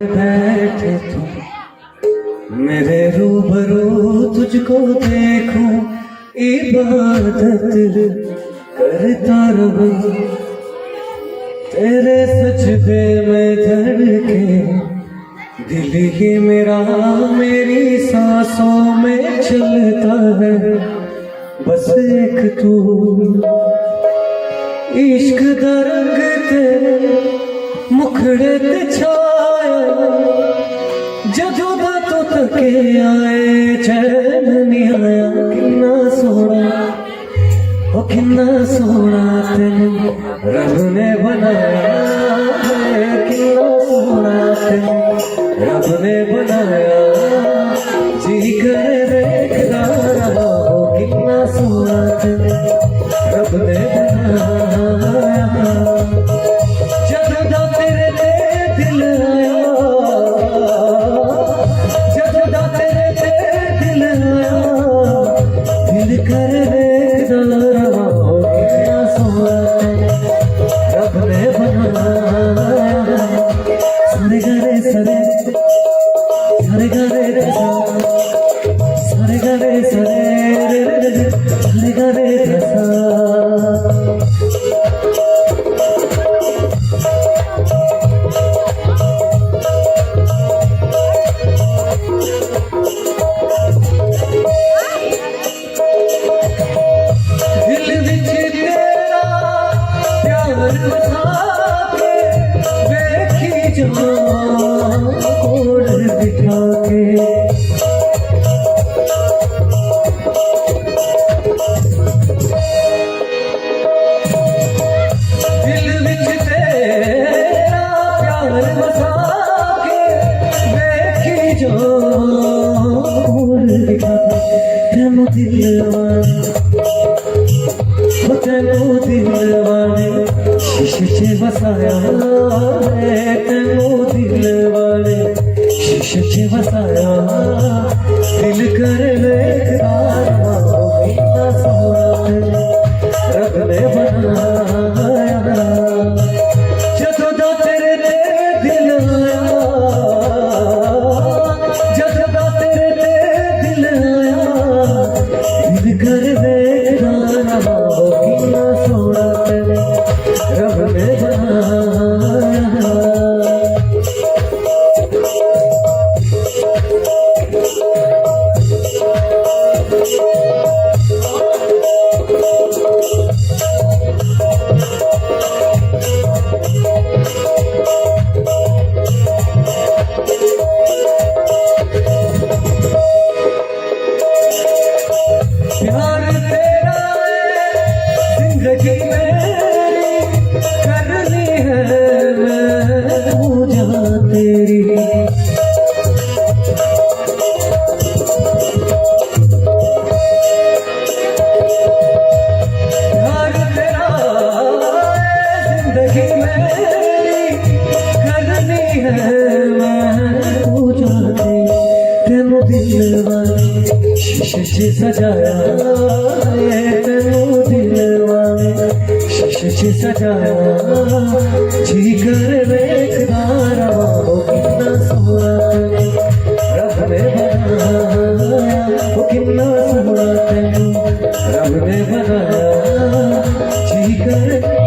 बैठे तुम मेरे रूबरू तुझको देखूं, इबादत करता रहूं, तेरे सजदे में धड़के दिल ही मेरा मेरी सांसों में चलता है। बस एक तू इश्क दा रंग तेरे मुखड़े ते छाया, जदों दा तू तके आए चैन नहीं आया। किन्ना सोहना ओ किन्ना सोहना तेनू रब ने बनाया है, किन्ना सोहना तेनू रब ने बनाया। जी करे देखदा रहा हो, किन्ना सोहना तेनू रब ने बनाया। जदों दा तेरे ते दिल आया, जदों दा तेरे ते दिल आया, दिल कर देखदा रहा हो, कितना सोहना रब ने बनाया। सारे गरे सरे सारे गरे रे सारे गरे सरे सारे गरे रे सा। तेनू दिलवाने शीशे च बसाया है, तेनू दिलवाने शीशे च बसाया। दिल कर देखदा रहा हो, कितना सोहना रब ने बनाया। जदों दा तेरे ते दिल आया, जदों दा तेरे ते दिल आया, दिल कर देखदा रहा हो, कितना सोहना रब ने बनाया। प्यार तेरा जिंदगी मेरी करनी है, मैं पूजा तेरी। प्यार तेरा जिंदगी मेरी करनी है, मैं पूजा तेरी। तेनू दिलवाने शीशे च सजाया, तेनू दिलवाने शीशे च सजाया। जी कर देखदा रहा